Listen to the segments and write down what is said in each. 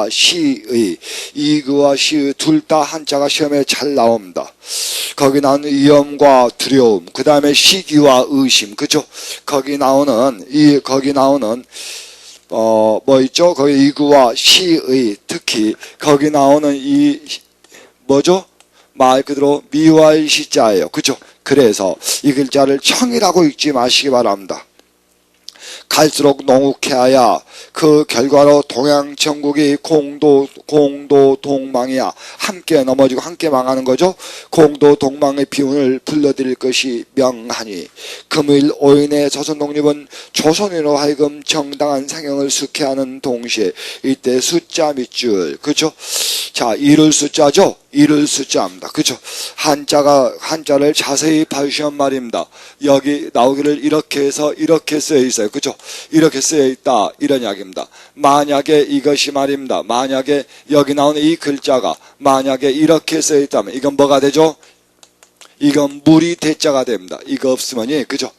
시의, 이그와 시의 둘 다 한자가 시험에 잘 나옵니다. 거기 나오는 위험과 두려움, 그 다음에 시기와 의심, 그죠? 거기 나오는 뭐 있죠? 거기 이그와 시의, 특히 거기 나오는 이 뭐죠? 말 그대로 미와의 시자예요, 그죠? 그래서 이 글자를 청이라고 읽지 마시기 바랍니다. 갈수록 농욱해야 그 결과로 동양 전국이 공도 동망이야. 함께 넘어지고 함께 망하는 거죠. 공도 동망의 비운을 불러들일 것이 명하니 금일 오인의 조선 독립은 조선인으로 하여금 정당한 상영을 수케하는 동시에 이때 숫자 밑줄, 그죠? 자, 이룰 숫자죠. 이룰 숫자입니다. 그죠? 한자를 자세히 봐주시면 말입니다. 여기 나오기를 이렇게 해서 이렇게 쓰여 있어요. 그죠? 이렇게 쓰여 있다. 이런 이야기입니다. 만약에 이것이 말입니다. 만약에 여기 나오는 이 글자가 만약에 이렇게 쓰여 있다면 이건 뭐가 되죠? 이건 물이 대자가 됩니다. 이거 없으면이, 그죠?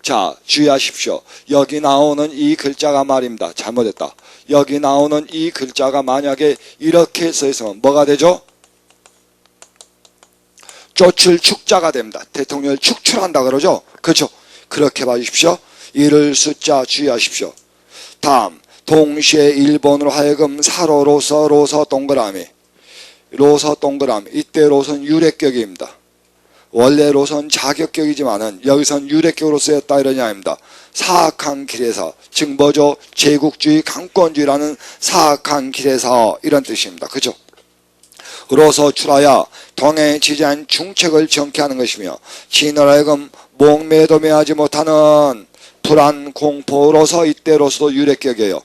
자, 주의하십시오. 여기 나오는 이 글자가 말입니다. 잘못했다. 여기 나오는 이 글자가 만약에 이렇게 써 있으면 뭐가 되죠? 쫓을 축자가 됩니다. 대통령을 축출한다 그러죠? 그렇죠? 그렇게 봐주십시오. 이를 숫자 주의하십시오. 다음, 동시에 일본으로 하여금 사로로서 동그라미. 이때 로선 유래격입니다. 원래 로선 자격격이지만은 여기선 유래격으로 쓰였다 이런 이야기입니다. 사악한 길에서, 즉 뭐죠? 제국주의 강권주의라는 사악한 길에서 이런 뜻입니다. 그죠? 로서 출하여 동해에 지지한 중책을 정케하는 것이며 진을 하여금 목매도 매하지 못하는 불안 공포로서 이때로서도 유래격이에요.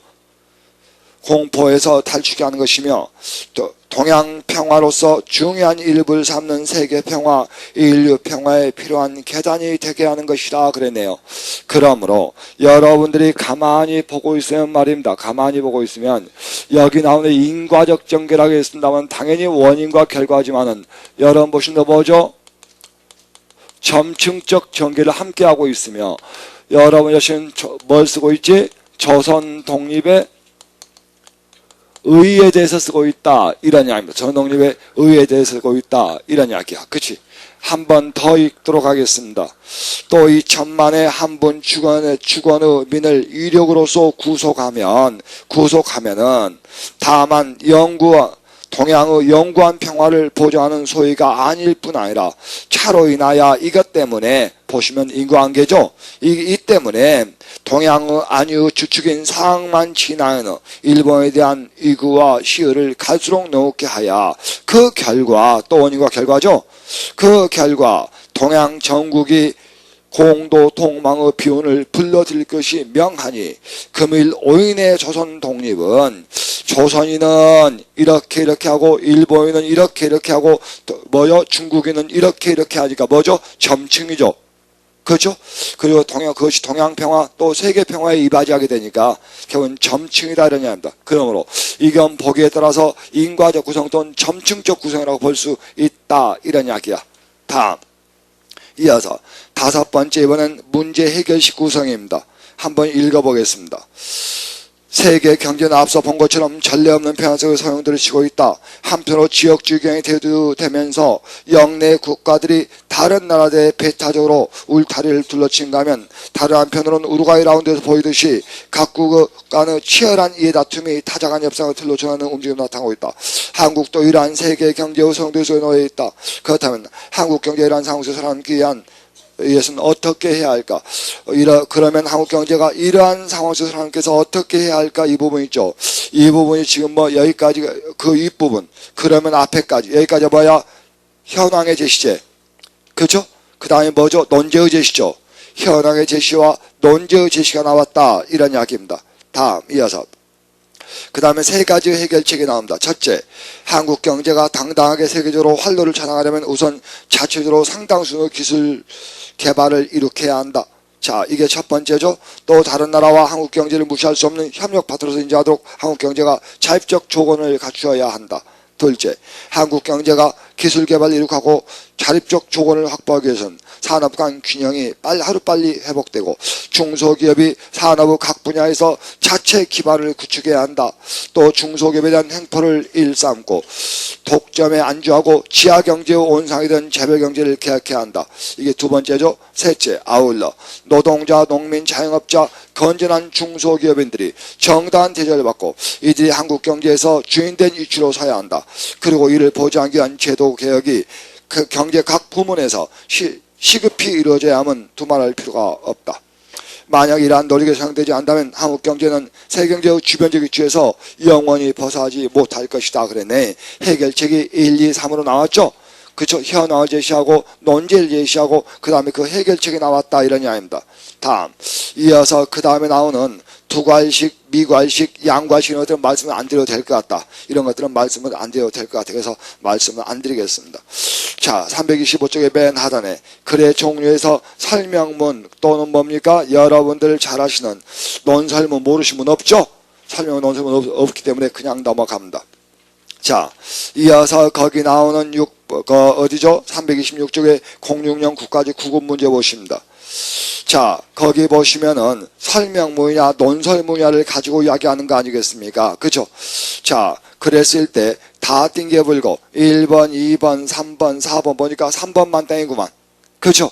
공포에서 탈출하게 하는 것이며 또 동양 평화로서 중요한 일부를 삼는 세계 평화, 인류 평화에 필요한 계단이 되게 하는 것이라 그랬네요. 그러므로 여러분들이 가만히 보고 있으면 말입니다. 가만히 보고 있으면 여기 나오는 인과적 전개라고 했습니다만 당연히 원인과 결과지만은 여러분 보시는 거 뭐죠? 점층적 전개를 함께 하고 있으며 여러분 여신 뭘 쓰고 있지? 조선 독립의 의에 대해서 쓰고 있다 이런 이야기입니다. 조선 독립의 의에 대해서 쓰고 있다 이런 이야기야. 그치? 한 번 더 읽도록 하겠습니다. 또 이 천만의 한 분 주권의 민을 위력으로서 구속하면은 다만 동양의 영구한 평화를 보장하는 소위가 아닐 뿐 아니라 차로 인하여 이것 때문에 보시면 인과관계죠. 이 때문에 동양의 안위의 주축인 상황만 지나는 일본에 대한 이구와 시의를 갈수록 넣게 하여 그 결과, 또 원인과 결과죠. 그 결과 동양 전국이 공도 동망의 비운을 불러들일 것이 명하니 금일 오인의 조선 독립은 조선인은 이렇게 하고 일본인은 이렇게 하고 뭐죠? 중국인은 이렇게 하니까 뭐죠? 점층이죠. 그렇죠? 그리고 그것이 동양 평화 또 세계 평화에 이바지하게 되니까 결국은 점층이다 이런 얘기입니다. 그러므로 이건 보기에 따라서 인과적 구성 또는 점층적 구성이라고 볼 수 있다 이런 이야기야. 다음 이어서 다섯 번째 이번엔 문제 해결식 구성입니다. 한번 읽어보겠습니다. 세계 경제는 앞서 본 것처럼 전례 없는 변화적인 성형들을 치고 있다. 한편으로 지역주의 경향이 대두되면서 영내 국가들이 다른 나라들의 배타적으로 울타리를 둘러친가 하면 다른 한편으로는 우루과이 라운드에서 보이듯이 각국 간의 치열한 이해다툼이 타작한 협상을 틀로 전하는 움직임이 나타나고 있다. 한국도 이러한 세계 경제의 성들 속에 놓여 있다. 그렇다면 한국 경제 이러한 상황에서 살아남기 위한 이것은 어떻게 해야 할까? 그러면 한국 경제가 이러한 상황에서 하나님께서 어떻게 해야 할까? 이 부분 있죠. 이 부분이 지금 뭐 여기까지 그 윗부분. 그러면 앞에까지. 여기까지 뭐야? 현황의 제시제. 그렇죠? 그 다음에 뭐죠? 논제의 제시죠. 현황의 제시와 논제의 제시가 나왔다. 이런 이야기입니다. 다음 이어서. 그 다음에 세 가지 해결책이 나옵니다. 첫째, 한국 경제가 당당하게 세계적으로 활로를 자랑하려면 우선 자체적으로 상당수의 기술 개발을 일으켜야 한다. 자, 이게 첫 번째죠. 또 다른 나라와 한국 경제를 무시할 수 없는 협력 파트너로서 인정하도록 한국 경제가 자립적 조건을 갖추어야 한다. 둘째, 한국 경제가 기술 개발을 이룩하고 자립적 조건을 확보하기 위해서는 산업 간 균형이 하루빨리 회복되고 중소기업이 산업의 각 분야에서 자체 기반을 구축해야 한다. 또 중소기업에 대한 횡포를 일삼고 독점에 안주하고 지하경제의 온상이 된 재벌경제를 개혁해야 한다. 이게 두 번째죠. 셋째, 아울러 노동자, 농민, 자영업자, 건전한 중소기업인들이 정당한 대접을 받고 이들이 한국 경제에서 주인된 이치로 서야 한다. 그리고 이를 보장하기 위한 제도 개혁이 그 경제 각 부문에서 시급히 이루어져야 함은 두말할 필요가 없다. 만약 이러한 노력이 사용되지 않다면 한국 경제는 세계 경제의 주변적 위치에서 영원히 벗어나지 못할 것이다. 그랬네. 해결책이 1, 2, 3으로 나왔죠. 그쵸? 현황을 제시하고 논제를 제시하고 그 다음에 그 해결책이 나왔다. 이런 이야기입니다. 다음, 이어서 그 다음에 나오는 두괄식, 미괄식, 양괄식 이런 것들은 말씀을 안 드려도 될 것 같다. 이런 것들은 말씀을 안 드려도 될 것 같아. 그래서 말씀을 안 드리겠습니다. 자, 325쪽의 맨 하단에 글의 종류에서 설명문 또는 뭡니까? 여러분들 잘 아시는 논설문 모르신 분 없죠? 설명 논설문 없기 때문에 그냥 넘어갑니다. 자, 이어서 거기 나오는 어디죠? 326쪽에 060 국가직 구급 문제 보십니다. 자, 거기 보시면은 설명문이냐 논설문이냐를 가지고 이야기하는 거 아니겠습니까? 그죠? 자, 그랬을 때 다 띵겨불고 1번, 2번, 3번, 4번 보니까 3번만 땡이구만. 그죠?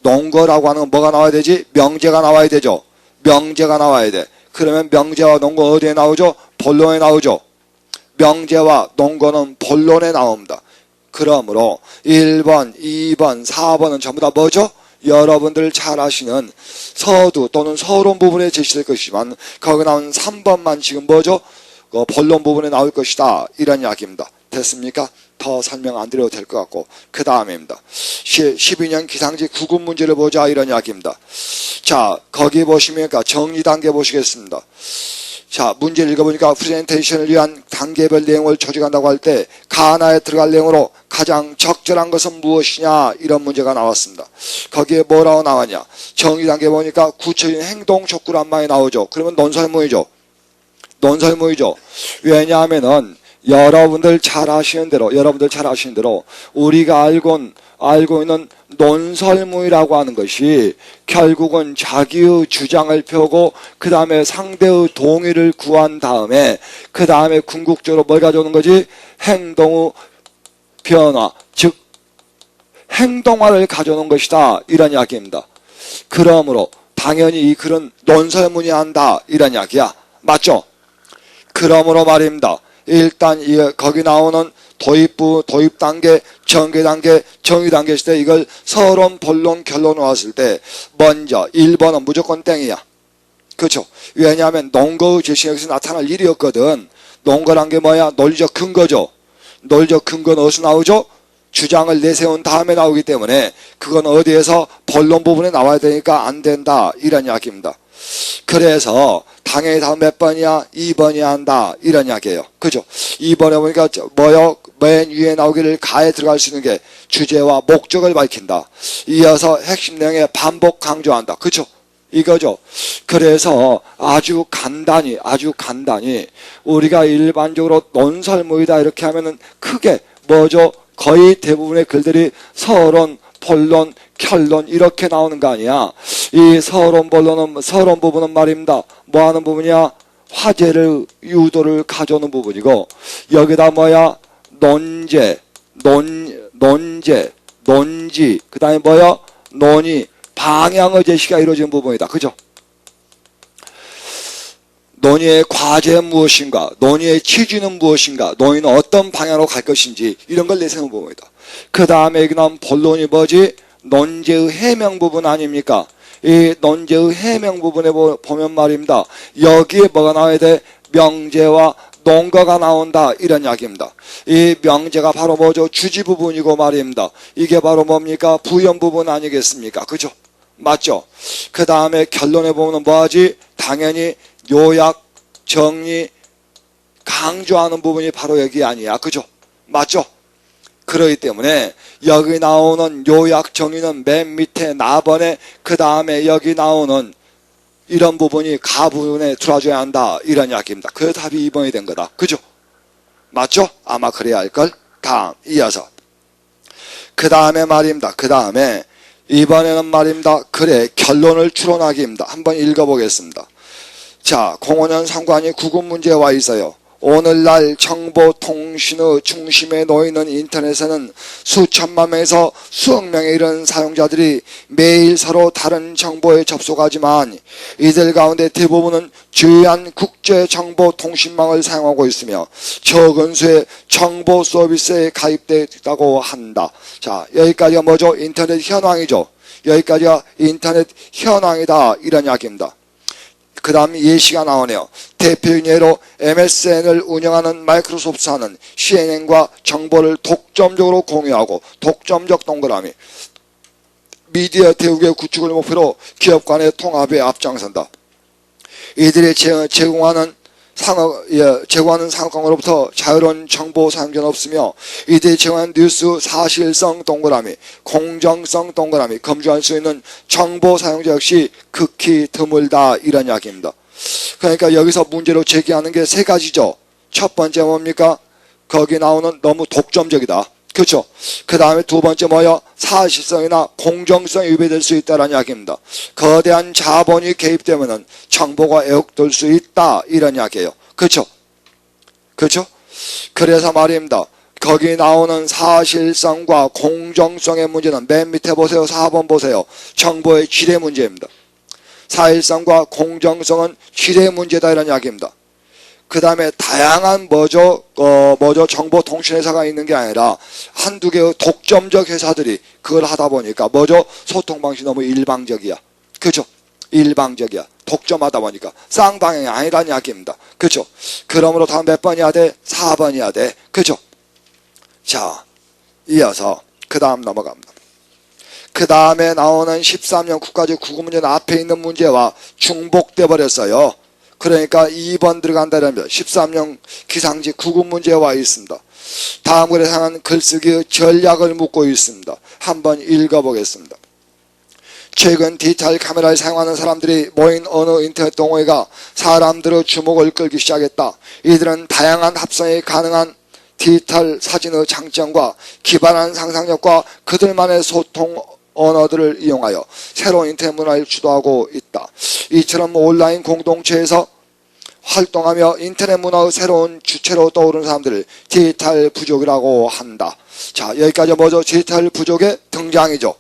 농거라고 하는 건 뭐가 나와야 되지? 명제가 나와야 되죠. 명제가 나와야 돼. 그러면 명제와 농거 어디에 나오죠? 본론에 나오죠. 명제와 농거는 본론에 나옵니다. 그러므로 1번, 2번, 4번은 전부 다 뭐죠? 여러분들 잘 아시는 서두 또는 서론 부분에 제시될 것이지만 거기 나온 3번만 지금 뭐죠? 본론 부분에 나올 것이다. 이런 이야기입니다. 됐습니까? 더 설명 안 드려도 될 것 같고 그 다음입니다. 12년 기상직 구급 문제를 보자. 이런 이야기입니다. 자, 거기 보시면 정리 단계 보시겠습니다. 자, 문제를 읽어보니까 프레젠테이션을 위한 단계별 내용을 조직한다고 할 때 가나에 들어갈 내용으로 가장 적절한 것은 무엇이냐 이런 문제가 나왔습니다. 거기에 뭐라고 나왔냐? 정의 단계 보니까 구체적인 행동 촉구란 말이 나오죠. 그러면 논설문이죠. 논설문이죠. 왜냐하면은 여러분들 잘 아시는 대로 우리가 알고 있는 논설문이라고 하는 것이 결국은 자기의 주장을 펴고 그 다음에 상대의 동의를 구한 다음에 그 다음에 궁극적으로 뭘 가져오는 거지? 행동의 변화, 즉 행동화를 가져오는 것이다. 이런 이야기입니다. 그러므로 당연히 이 글은 논설문이 한다. 이런 이야기야. 맞죠? 그러므로 말입니다. 일단 거기 나오는 도입부, 도입단계, 전개단계, 정의단계 있을 때 이걸 서론, 본론, 결론 왔을 때 먼저 1번은 무조건 땡이야. 그렇죠? 왜냐하면 논거의 제시가 여기서 나타날 일이었거든. 논거란 게 뭐야? 논리적 근거죠. 논리적 근거는 어디서 나오죠? 주장을 내세운 다음에 나오기 때문에 그건 어디에서 본론 부분에 나와야 되니까 안 된다. 이런 이야기입니다. 그래서 당연히 다음 몇 번이야? 2번이야 한다. 이런 이야기예요. 그죠? 2번에 보니까 맨 위에 나오기를 가에 들어갈 수 있는 게 주제와 목적을 밝힌다. 이어서 핵심 내용에 반복 강조한다. 그죠? 이거죠. 그래서 아주 간단히 우리가 일반적으로 논설문이다 이렇게 하면은 크게 뭐죠? 거의 대부분의 글들이 서론, 본론, 결론 이렇게 나오는 거 아니야. 이 서론, 본론은 서론 부분은 말입니다. 뭐 하는 부분이야? 화제를 유도를 가져오는 부분이고 여기다 뭐야? 논제, 논지, 그 다음에 뭐야? 논의, 방향의 제시가 이루어지는 부분이다. 그죠? 논의의 과제는 무엇인가? 논의의 취지는 무엇인가? 논의는 어떤 방향으로 갈 것인지 이런 걸 내세우는 부분이다. 그 다음에 여기 나온 본론이 뭐지? 논제의 해명 부분 아닙니까? 이 논제의 해명 부분에 보면 말입니다. 여기에 뭐가 나와야 돼? 명제와 논거가 나온다. 이런 이야기입니다. 이 명제가 바로 뭐죠? 주지 부분이고 말입니다. 이게 바로 뭡니까? 부연 부분 아니겠습니까? 그죠? 맞죠? 그 다음에 결론에 보면 뭐하지? 당연히 요약, 정리, 강조하는 부분이 바로 여기 아니야. 그죠? 맞죠? 그렇기 때문에 여기 나오는 요약 정의는 맨 밑에 나번에 그 다음에 여기 나오는 이런 부분이 가 부분에 들어줘야 한다. 이런 이야기입니다. 그래서 답이 2번이 된 거다. 그죠? 맞죠? 아마 그래야 할걸? 다음 이어서 그 다음에 말입니다. 그 다음에 이번에는 말입니다. 글의 결론을 추론하기입니다. 한번 읽어보겠습니다. 자, 05년 상관이 구급 문제에 와 있어요. 오늘날 정보통신의 중심에 놓이는 인터넷에는 수천만 명에서 수억 명에 이르는 사용자들이 매일 서로 다른 정보에 접속하지만 이들 가운데 대부분은 주요한 국제정보통신망을 사용하고 있으며 적은 수의 정보 서비스에 가입되어 있다고 한다. 자, 여기까지가 뭐죠? 인터넷 현황이죠. 여기까지가 인터넷 현황이다, 이런 이야기입니다. 그 다음 예시가 나오네요. 대표적인 예로 MSN을 운영하는 마이크로소프트사는 CNN과 정보를 독점적으로 공유하고 독점적 동그라미 미디어 대국의 구축을 목표로 기업 간의 통합에 앞장선다. 이들이 제공하는 상업광으로부터 자유로운 정보 사용자는 없으며 이들이 제공하는 뉴스 사실성 동그라미 공정성 동그라미 검증할 수 있는 정보 사용자 역시 극히 드물다, 이런 이야기입니다. 그러니까 여기서 문제로 제기하는 게 세 가지죠. 첫 번째 뭡니까? 거기 나오는 너무 독점적이다. 그렇죠. 그 다음에 두 번째 뭐요? 사실성이나 공정성이 위배될 수 있다는 이야기입니다. 거대한 자본이 개입되면 정보가 왜곡될 수 있다, 이런 이야기예요. 그렇죠. 그렇죠. 그래서 말입니다. 거기 나오는 사실성과 공정성의 문제는 맨 밑에 보세요. 4번 보세요. 정보의 질의 문제입니다. 사실성과 공정성은 질의 문제다, 이런 이야기입니다. 그 다음에 다양한 정보통신회사가 있는 게 아니라 한두 개의 독점적 회사들이 그걸 하다 보니까 소통 방식이 너무 일방적이야. 그죠? 일방적이야. 독점하다 보니까 쌍방향이 아니라는 이야기입니다. 그죠? 그러므로 다음 몇 번이야 돼? 4번이야 돼. 그죠? 자, 이어서 그 다음 넘어갑니다. 그 다음에 나오는 13년 국가적 국어문제는 앞에 있는 문제와 중복돼 버렸어요. 그러니까 2번 들어간다는 것. 13년 기상지 구급 문제에 와 있습니다. 다음 글에 상한 글쓰기의 전략을 묻고 있습니다. 한번 읽어보겠습니다. 최근 디지털 카메라를 사용하는 사람들이 모인 어느 인터넷 동호회가 사람들의 주목을 끌기 시작했다. 이들은 다양한 합성이 가능한 디지털 사진의 장점과 기발한 상상력과 그들만의 소통 언어들을 이용하여 새로운 인터넷 문화를 주도하고 있다. 이처럼 온라인 공동체에서 활동하며 인터넷 문화의 새로운 주체로 떠오르는 사람들을 디지털 부족이라고 한다. 자, 여기까지 뭐죠? 디지털 부족의 등장이죠.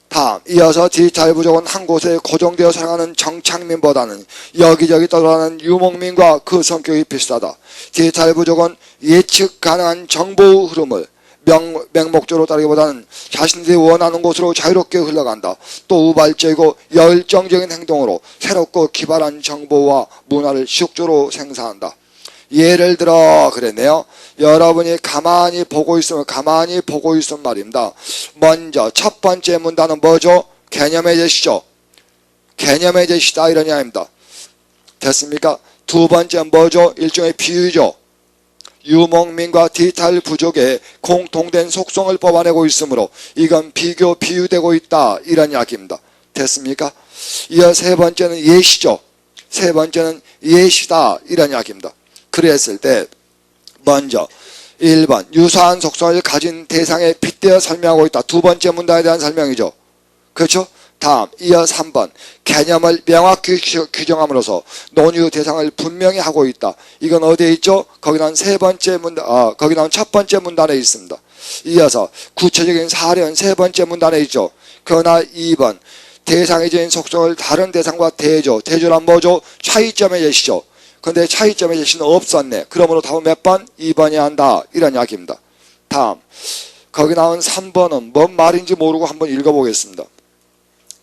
다음, 이어서 디지털 부족은 한 곳에 고정되어 살아가는 정착민보다는 여기저기 떠돌아가는 유목민과 그 성격이 비슷하다. 디지털 부족은 예측 가능한 정보의 흐름을 맹목적으로 따르기보다는 자신들이 원하는 곳으로 자유롭게 흘러간다. 또 우발적이고 열정적인 행동으로 새롭고 기발한 정보와 문화를 지속적으로 생산한다. 예를 들어 그랬네요. 여러분이 가만히 보고 있으면 말입니다. 먼저 첫 번째 문단은 뭐죠? 개념의 제시죠. 개념의 제시다, 이런 이야기입니다. 됐습니까? 두 번째는 뭐죠? 일종의 비유죠. 유목민과 디지털 부족의 공통된 속성을 뽑아내고 있으므로 이건 비유되고 있다, 이런 이야기입니다. 됐습니까? 이어 세 번째는 예시죠. 세 번째는 예시다, 이런 이야기입니다. 그랬을 때 먼저 1번 유사한 속성을 가진 대상에 빗대어 설명하고 있다. 두 번째 문단에 대한 설명이죠. 그렇죠? 다음 이어 3번 개념을 명확히 규정함으로써 논의 대상을 분명히 하고 있다. 이건 어디에 있죠? 거기 나온 거기 나온 첫 번째 문단에 있습니다. 이어서 구체적인 사례는 세 번째 문단에 있죠. 그러나 2번 대상의 지닌 속성을 다른 대상과 대조란 뭐죠? 차이점의 제시죠. 그런데 차이점의 제시는 없었네. 그러므로 답은 몇 번? 2번이야 한다, 이런 이야기입니다. 다음 거기 나온 3번은 뭔 말인지 모르고 한번 읽어보겠습니다.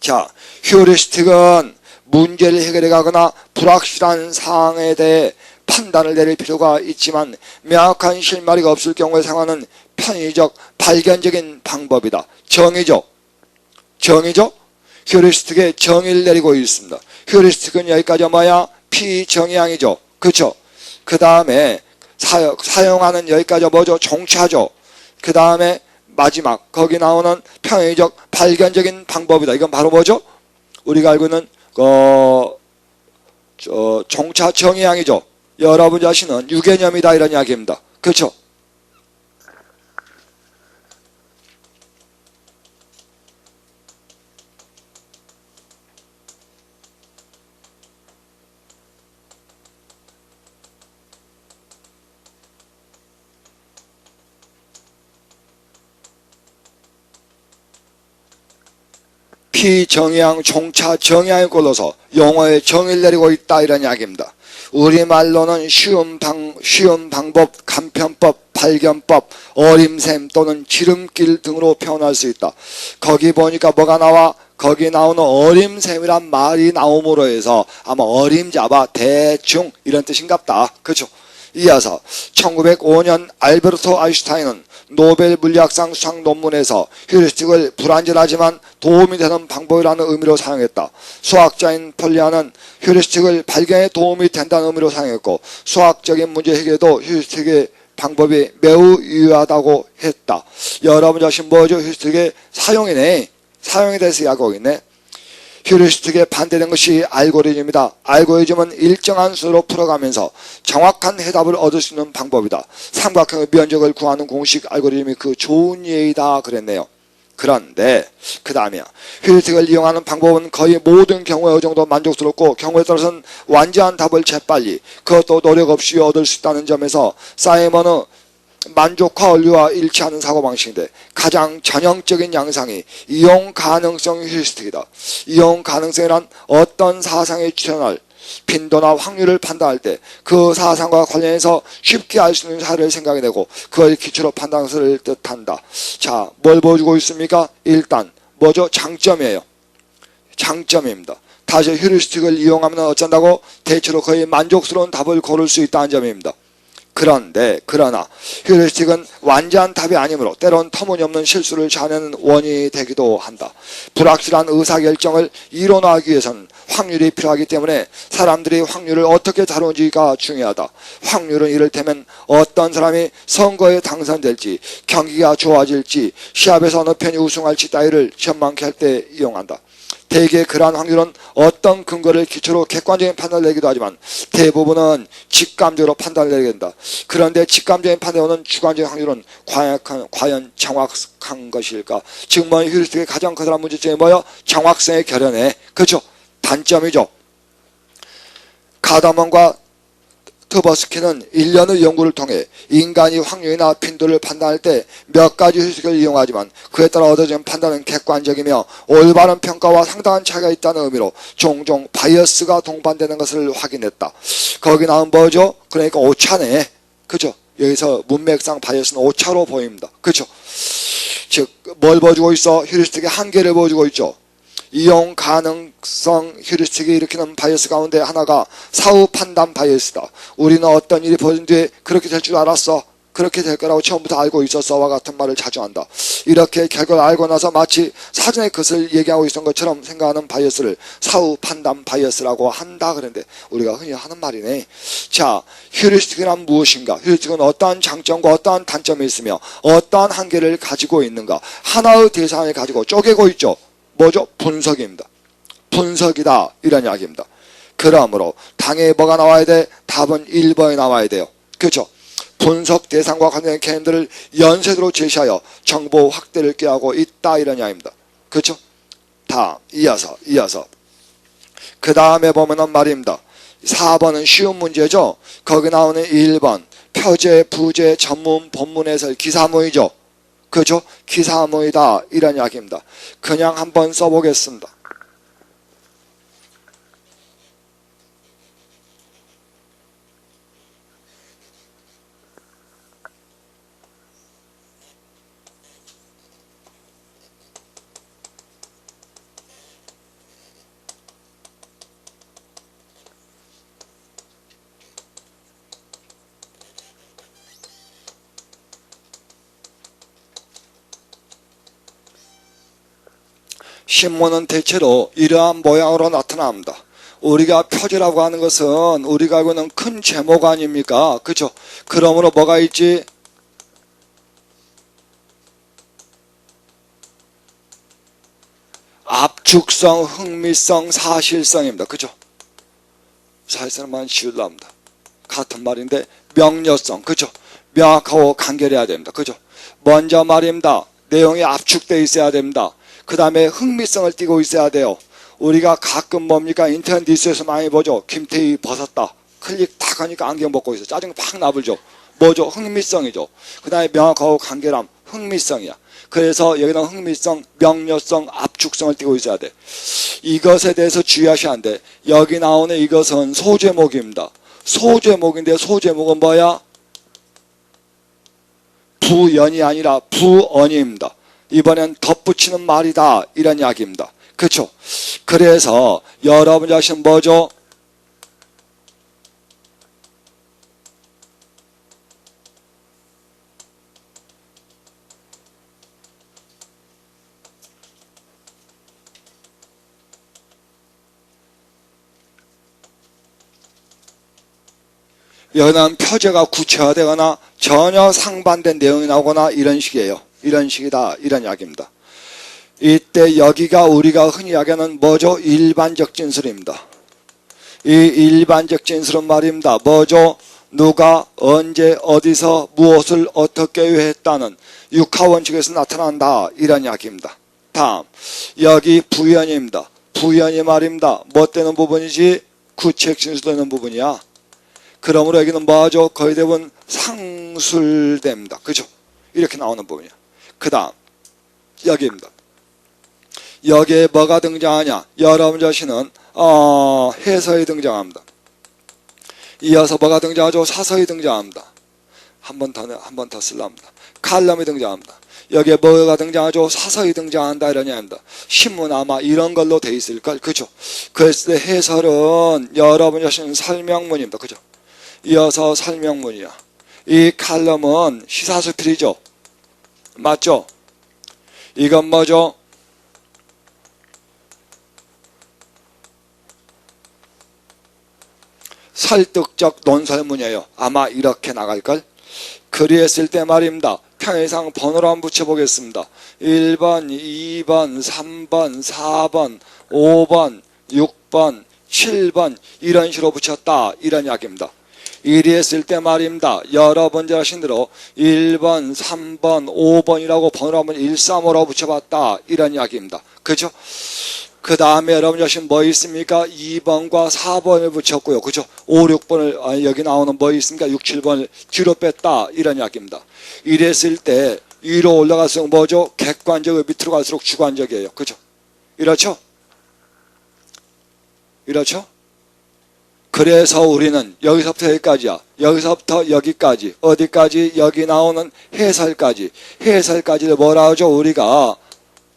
자, 휴리스틱은 문제를 해결해 가거나 불확실한 사항에 대해 판단을 내릴 필요가 있지만 명확한 실마리가 없을 경우에 사용하는 편의적 발견적인 방법이다. 정의죠. 휴리스틱의 정의를 내리고 있습니다. 휴리스틱은 여기까지 뭐야? 피정의항이죠. 그렇죠? 그 다음에 사용하는 여기까지 뭐죠? 종차죠. 그 다음에 마지막 거기 나오는 편의적 발견적인 방법이다. 이건 바로 뭐죠? 우리가 알고 있는 종차 정의항이죠. 여러분 자신은 유개념이다, 이런 이야기입니다. 그렇죠? 피정의양 종차 정의양이 꼴러서 용어에 정의를 내리고 있다 이런 이야기입니다. 우리말로는 쉬운 방법, 간편법, 발견법, 어림셈 또는 지름길 등으로 표현할 수 있다. 거기 보니까 뭐가 나와? 거기 나오는 어림셈이란 말이 나옴으로 해서 아마 어림잡아 대충 이런 뜻인갑다. 그렇죠? 이어서 1905년 알베르토 아인슈타인은 노벨 물리학상 수상 논문에서 휴리스틱을 불완전하지만 도움이 되는 방법이라는 의미로 사용했다. 수학자인 폴리아는 휴리스틱을 발견에 도움이 된다는 의미로 사용했고 수학적인 문제 해결에도 휴리스틱의 방법이 매우 유효하다고 했다. 여러분 자신 뭐죠? 휴리스틱의 사용이네. 사용에 대해서 이야기하고 있네. 휴리스틱에 반대된 것이 알고리즘이다. 알고리즘은 일정한 수로 풀어가면서 정확한 해답을 얻을 수 있는 방법이다. 삼각형의 면적을 구하는 공식 알고리즘이 그 좋은 예이다 그랬네요. 그런데 그 다음이야. 휴리스틱을 이용하는 방법은 거의 모든 경우에 어느 정도 만족스럽고 경우에 따라서는 완전한 답을 재빨리 그것도 노력 없이 얻을 수 있다는 점에서 사이먼의 만족화 원리와 일치하는 사고방식인데 가장 전형적인 양상이 이용 가능성 휴리스틱이다. 이용 가능성이란 어떤 사상에 출현할 빈도나 확률을 판단할 때 그 사상과 관련해서 쉽게 알 수 있는 사례를 생각해내고 그걸 기초로 판단을 뜻한다. 자, 뭘 보여주고 있습니까? 일단 뭐죠? 장점이에요. 장점입니다. 다시 휴리스틱을 이용하면 어쩐다고? 대체로 거의 만족스러운 답을 고를 수 있다는 점입니다. 그러나 휴리스틱은 완전한 답이 아니므로 때론 터무니없는 실수를 자아내는 원인이 되기도 한다. 불확실한 의사결정을 이론화하기 위해서는 확률이 필요하기 때문에 사람들이 확률을 어떻게 다루는지가 중요하다. 확률은 이를테면 어떤 사람이 선거에 당선될지, 경기가 좋아질지, 시합에서 어느 편이 우승할지 따위를 전망케 할 때 이용한다. 대개 그러한 확률은 어떤 근거를 기초로 객관적인 판단을 내기도 하지만 대부분은 직감적으로 판단을 내게 된다. 그런데 직감적인 판단에 오는 주관적인 확률은 과연 정확한 것일까? 지금 뭐 휴리스틱의 가장 커다란 문제점이 뭐야? 정확성의 결여네. 그렇죠? 단점이죠. 가다먼과 트버스키는 1년의 연구를 통해 인간이 확률이나 빈도를 판단할 때 몇 가지 휴리스틱을 이용하지만 그에 따라 얻어지는 판단은 객관적이며 올바른 평가와 상당한 차이가 있다는 의미로 종종 바이어스가 동반되는 것을 확인했다. 거기 나온 뭐죠? 그러니까 오차네. 그죠? 여기서 문맥상 바이어스는 오차로 보입니다. 그죠? 즉, 뭘 보여주고 있어? 휴리스틱의 한계를 보여주고 있죠. 이용 가능성 휴리스틱이 일으키는 바이어스 가운데 하나가 사후 판단 바이어스다. 우리는 어떤 일이 벌어진 뒤에 그렇게 될 줄 알았어. 그렇게 될 거라고 처음부터 알고 있었어와 같은 말을 자주 한다. 이렇게 결과를 알고 나서 마치 사전에 그것을 얘기하고 있었던 것처럼 생각하는 바이어스를 사후 판단 바이어스라고 한다. 그런데 우리가 흔히 하는 말이네. 자, 휴리스틱은 무엇인가? 휴리스틱은 어떠한 장점과 어떠한 단점이 있으며 어떠한 한계를 가지고 있는가? 하나의 대상을 가지고 쪼개고 있죠. 뭐죠? 분석입니다. 분석이다. 이런 이야기입니다. 그러므로 당연히 뭐가 나와야 돼? 답은 1번이 나와야 돼요. 그렇죠? 분석 대상과 관련된 개념들을 연쇄로 제시하여 정보 확대를 꾀하고 있다. 이런 이야기입니다. 그렇죠? 다 이어서 그 다음에 보면은 말입니다. 4번은 쉬운 문제죠. 거기 나오는 1번 표제, 부제, 전문, 본문 해설, 기사모이죠. 그죠? 기사모이다. 이런 이야기입니다. 그냥 한번 써보겠습니다. 신문은 대체로 이러한 모양으로 나타납니다. 우리가 표지라고 하는 것은 우리가 알고 있는 큰 제목 아닙니까? 그죠? 그러므로 뭐가 있지? 압축성, 흥미성, 사실성입니다. 그죠? 사실성만 지우려 합니다. 같은 말인데 명료성, 그죠? 명확하고 간결해야 됩니다. 그죠? 먼저 말입니다. 내용이 압축되어 있어야 됩니다. 그 다음에 흥미성을 띠고 있어야 돼요. 우리가 가끔 뭡니까? 인터넷 뉴스에서 많이 보죠. 김태희 벗었다. 클릭 탁 하니까 안경 벗고 있어. 짜증 팍 나불죠. 뭐죠? 흥미성이죠. 그 다음에 명확하고 간결함. 흥미성이야. 그래서 여기는 흥미성, 명료성, 압축성을 띄고 있어야 돼. 이것에 대해서 주의하셔야 한대. 여기 나오는 이것은 소제목입니다. 소제목인데 소제목은 뭐야? 부연이 아니라 부언입니다. 이번엔 덧붙이는 말이다 이런 이야기입니다. 그렇죠? 그래서 여러분 자신 뭐죠? 여기는 표제가 구체화되거나 전혀 상반된 내용이 나오거나 이런 식이에요. 이런 식이다 이런 이야기입니다. 이때 여기가 우리가 흔히 이야기하는 뭐죠? 일반적 진술입니다. 이 일반적 진술은 말입니다. 뭐죠? 누가 언제 어디서 무엇을 어떻게 했다는 육하원칙에서 나타난다 이런 이야기입니다. 다음 여기 부연입니다. 부연이 말입니다. 뭐 되는 부분이지? 구체적 진술되는 부분이야. 그러므로 여기는 뭐죠? 거의 대부분 상술됩니다. 그죠? 이렇게 나오는 부분이야. 그 다음 여기입니다. 여기에 뭐가 등장하냐? 여러분 자신은 해서히 등장합니다. 이어서 뭐가 등장하죠? 사서히 등장합니다. 한 번 더 쓰려합니다. 칼럼이 등장합니다. 여기에 뭐가 등장하죠? 사서히 등장한다 이런 얘기입니다. 신문 아마 이런 걸로 돼 있을걸. 그죠? 그랬을 때 해설은 여러분 자신은 설명문입니다. 그죠? 이어서 설명문이야. 이 칼럼은 시사수필이죠. 맞죠? 이건 뭐죠? 설득적 논설문이에요. 아마 이렇게 나갈걸? 그리했을 때 말입니다. 평행상 번호로 한번 붙여보겠습니다. 1번, 2번, 3번, 4번, 5번, 6번, 7번 이런 식으로 붙였다. 이런 이야기입니다. 이리했을 때 말입니다. 여러분 자신대로 1번, 3번, 5번이라고 번호로 한번 135라고 붙여봤다. 이런 이야기입니다. 그죠? 그 다음에 여러분 자신 뭐 있습니까? 2번과 4번을 붙였고요. 그죠? 5, 6번을 여기 나오는 뭐 있습니까? 6, 7번을 뒤로 뺐다. 이런 이야기입니다. 이랬을 때 위로 올라갈수록 뭐죠? 객관적으로 밑으로 갈수록 주관적이에요. 그죠? 이렇죠? 이렇죠? 그래서 우리는 여기서부터 여기까지야. 여기서부터 여기까지. 어디까지? 여기 나오는 해설까지. 해설까지를 뭐라 하죠? 우리가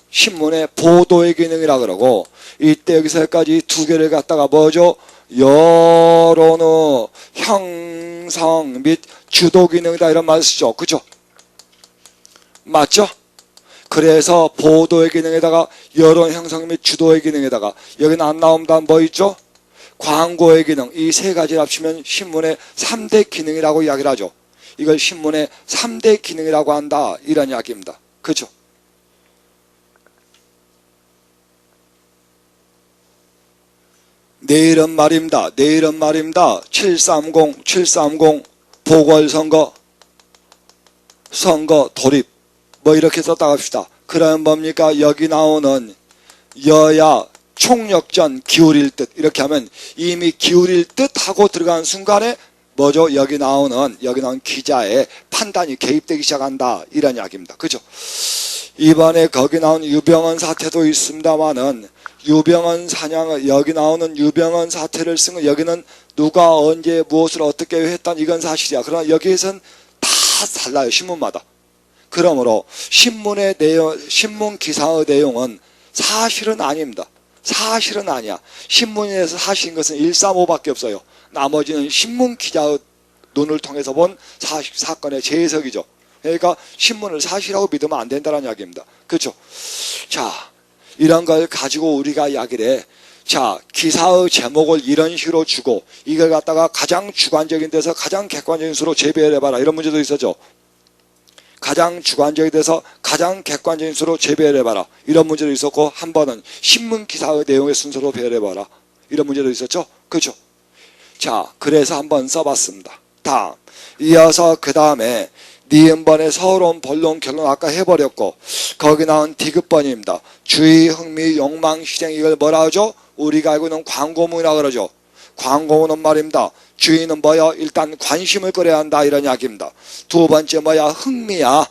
신문의 보도의 기능이라 그러고, 이때 여기서 여기까지 두 개를 갖다가 뭐죠? 여론의 형성 및 주도 기능이다 이런 말 쓰죠. 그죠? 맞죠? 그래서 보도의 기능에다가 여론 형성 및 주도의 기능에다가 여기는 안 나옵니다. 뭐 있죠? 광고의 기능. 이 세 가지를 합치면 신문의 3대 기능이라고 이야기를 하죠. 이걸 신문의 3대 기능이라고 한다. 이런 이야기입니다. 그죠? 내일은 말입니다. 730 보궐선거, 선거 돌입 뭐 이렇게 썼다 합시다. 그러면 뭡니까? 여기 나오는 여야 총력전 기울일 듯 이렇게 하면 이미 기울일 듯 하고 들어가는 순간에 뭐죠? 여기 나오는 기자의 판단이 개입되기 시작한다. 이런 이야기입니다. 그죠? 이번에 거기 나온 유병헌 사태도 있습니다만은 유병헌 사냥 여기 나오는 유병헌 사태를 쓴 건 여기는 누가 언제 무엇을 어떻게 했단 이건 사실이야. 그러나 여기에선 다 달라요. 신문마다. 그러므로 신문의 내용, 신문 기사의 내용은 사실은 아닙니다. 사실은 아니야. 신문에서 사실인 것은 135밖에 없어요. 나머지는 신문 기자의 눈을 통해서 본 사건의 재해석이죠. 그러니까 신문을 사실이라고 믿으면 안 된다는 이야기입니다. 그렇죠? 자, 이런 걸 가지고 우리가 이야기를 해. 자, 기사의 제목을 이런 식으로 주고 이걸 갖다가 가장 주관적인 데서 가장 객관적인 수로 재배해봐라. 이런 문제도 있었죠. 가장 주관적인 데서 가장 객관적인 수로 재배해봐라. 이런 문제도 있었고 한 번은 신문 기사의 내용의 순서로 배열해봐라. 이런 문제도 있었죠. 그렇죠? 자, 그래서 한번 써봤습니다. 다음 이어서 그 다음에 니은번의 서론, 본론, 결론 아까 해버렸고 거기 나온 디귿번입니다. 주의, 흥미, 욕망, 실행 이걸 뭐라 하죠? 우리가 알고 있는 광고문이라 그러죠. 광고문은 말입니다. 주의는 뭐야? 일단 관심을 끌어야 한다 이런 이야기입니다. 두 번째 뭐야? 흥미야.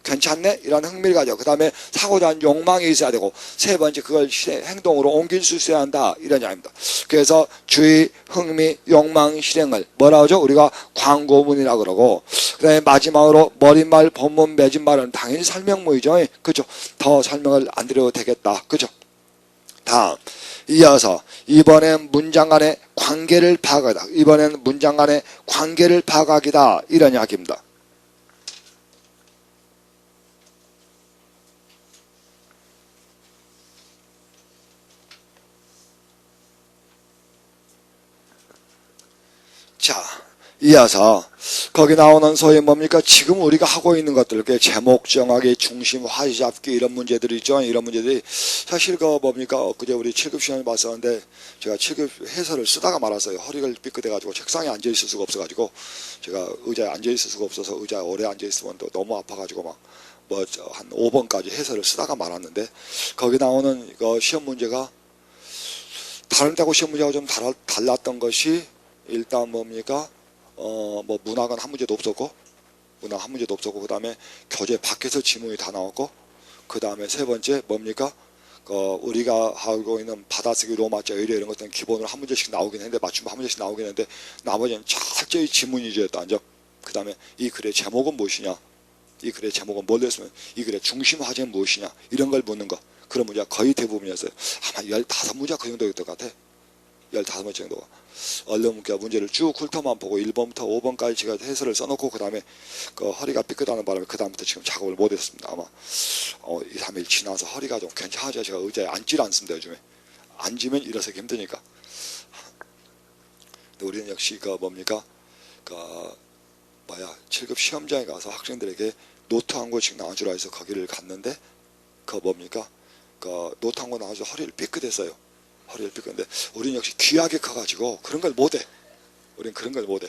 괜찮네? 이런 흥미를 가져. 그 다음에 사고자 하는 욕망이 있어야 되고, 세 번째 그걸 행동으로 옮길 수 있어야 한다. 이런 이야기입니다. 그래서 주의, 흥미, 욕망, 실행을 뭐라 하죠? 우리가 광고문이라 그러고, 그 다음에 마지막으로 머릿말, 본문, 맺은말은 당연히 설명문이죠. 그죠? 더 설명을 안 드려도 되겠다. 그죠? 다음, 이어서 이번엔 문장 간의 관계를 파악하다. 이번엔 문장 간의 관계를 파악하기다. 이런 이야기입니다. 자, 이어서 거기 나오는 소위 뭡니까? 지금 우리가 하고 있는 것들, 제목 정하기, 중심, 화시 잡기 이런 문제들이 있죠. 이런 문제들이 사실 뭡니까? 그제 우리 7급 시간에 봤었는데 제가 7급 해설을 쓰다가 말았어요. 허리가 삐끗해가지고 책상에 앉아 있을 수가 없어가지고 제가 의자에 앉아 있을 수가 없어서 의자에 오래 앉아 있으면 또 너무 아파가지고 막 한 5번까지 해설을 쓰다가 말았는데 거기 나오는 시험 문제가 다른 때하고 시험 문제가 좀 달랐던 것이 일단 뭡니까? 문학은 한 문제도 없었고, 그 다음에 교재 밖에서 지문이 다 나왔고, 그 다음에 세 번째 뭡니까? 우리가 하고 있는 받아쓰기 로마자 의뢰 이런 것들은 기본으로 한 문제씩 나오긴 했는데, 맞춤 한 문제씩 나오긴 했는데, 나머지는 철저히 지문 위주였다. 그 다음에 이 글의 제목은 무엇이냐? 이 글의 제목은 뭘 했으면 이 글의 중심 화제는 무엇이냐? 이런 걸 묻는 거. 그런 문제가 거의 대부분이었어요. 아마 15문제가 그 정도였던 것 같아. 15문제 정도가. 얼른 문제를 쭉 훑어만 보고 1번부터 5번까지 제가 해설을 써놓고 그 다음에 허리가 삐끗하는 바람에 그 다음부터 지금 작업을 못했습니다. 아마 2, 3일 지나서 허리가 좀 괜찮아져. 제가 의자에 앉질 않습니다. 요즘에 앉으면 일어서기 힘드니까. 근데 우리는 역시 뭡니까? 7급 시험장에 가서 학생들에게 노트 한 권씩 나와주라 해서 거기를 갔는데 뭡니까? 노트 한 권 나와서 허리를 삐끗했어요. 허리를 삐끗는데 우리는 역시 귀하게 커가지고 그런 걸 못해. 우리는 그런 걸 못해.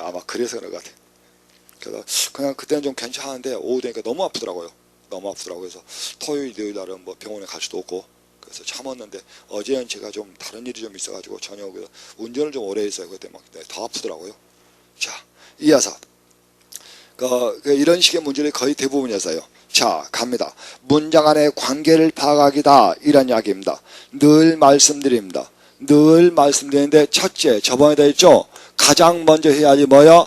아마 그래서 그런 것 같아. 그래서 그냥 그때는 좀 괜찮은데 오후 되니까 너무 아프더라고요. 그래서 토요일, 일요일 날은 병원에 갈 수도 없고 그래서 참았는데 어제는 제가 좀 다른 일이 좀 있어가지고 저녁에 운전을 좀 오래 했어요. 그때 더 아프더라고요. 자, 이어서 이런 식의 문제들이 거의 대부분이었어요. 자, 갑니다. 문장 안의 관계를 파악하기다. 이런 이야기입니다. 늘 말씀드립니다. 늘 말씀드리는데 첫째, 저번에도 했죠. 가장 먼저 해야지 뭐요?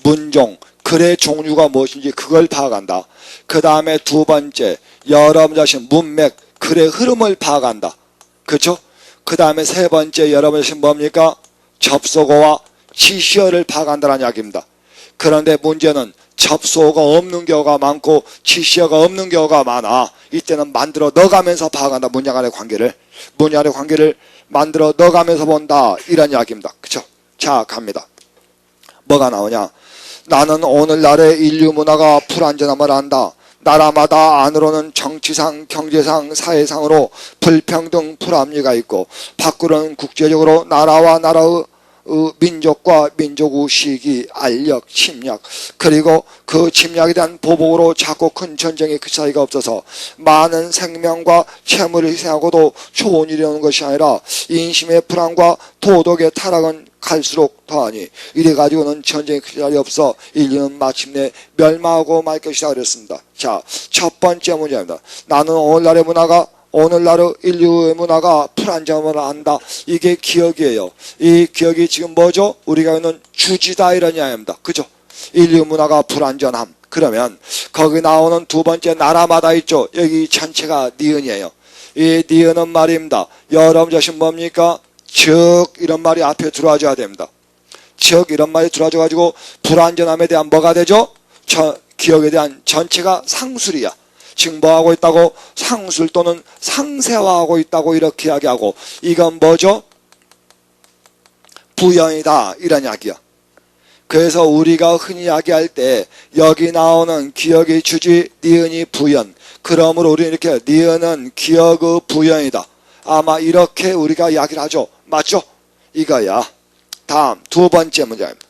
문종, 글의 종류가 무엇인지 그걸 파악한다. 그 다음에 두 번째, 여러분 자신 문맥, 글의 흐름을 파악한다. 그렇죠? 그 다음에 세 번째, 여러분 자신 뭡니까? 접속어와 치시어를 파악한다는 이야기입니다. 그런데 문제는 접속어가 없는 경우가 많고 치시어가 없는 경우가 많아. 이때는 만들어 넣어가면서 파악한다. 문장 안의 관계를 만들어 넣어가면서 본다. 이런 이야기입니다. 그쵸? 자, 갑니다. 뭐가 나오냐? 나는 오늘날의 인류 문화가 불완전함을 안다. 나라마다 안으로는 정치상, 경제상, 사회상으로 불평등, 불합리가 있고 밖으로는 국제적으로 나라와 나라의 민족과 민족의 시기, 알력, 침략 그리고 그 침략에 대한 보복으로 작고 큰 전쟁의 그 차이가 없어서 많은 생명과 재물을 희생하고도 좋은 일이 오는 것이 아니라 인심의 불안과 도덕의 타락은 갈수록 더하니 이래가지고는 전쟁의 그 자리 없어 인류는 마침내 멸망하고 말 것이다 그랬습니다. 자, 첫 번째 문제입니다. 나는 오늘날의 인류의 문화가 불안정함을 안다. 이게 기억이에요. 이 기억이 지금 뭐죠? 우리가 있는 주지다 이런 이야기입니다. 그죠? 인류 문화가 불안전함. 그러면 거기 나오는 두 번째 나라마다 있죠. 여기 전체가 니은이에요. 이 니은은 말입니다. 여러분 자신 뭡니까? 즉 이런 말이 앞에 들어와줘야 됩니다. 즉 이런 말이 들어와줘가지고 불안전함에 대한 뭐가 되죠? 기억에 대한 전체가 상술이야. 지금 뭐하고 있다고? 상술 또는 상세화하고 있다고 이렇게 이야기하고 이건 뭐죠? 부연이다 이런 이야기야. 그래서 우리가 흔히 이야기할 때 여기 나오는 기억의 주지 니은이 부연. 그러므로 우리는 이렇게 니은은 기억의 부연이다. 아마 이렇게 우리가 이야기를 하죠. 맞죠? 이거야. 다음 두 번째 문장입니다.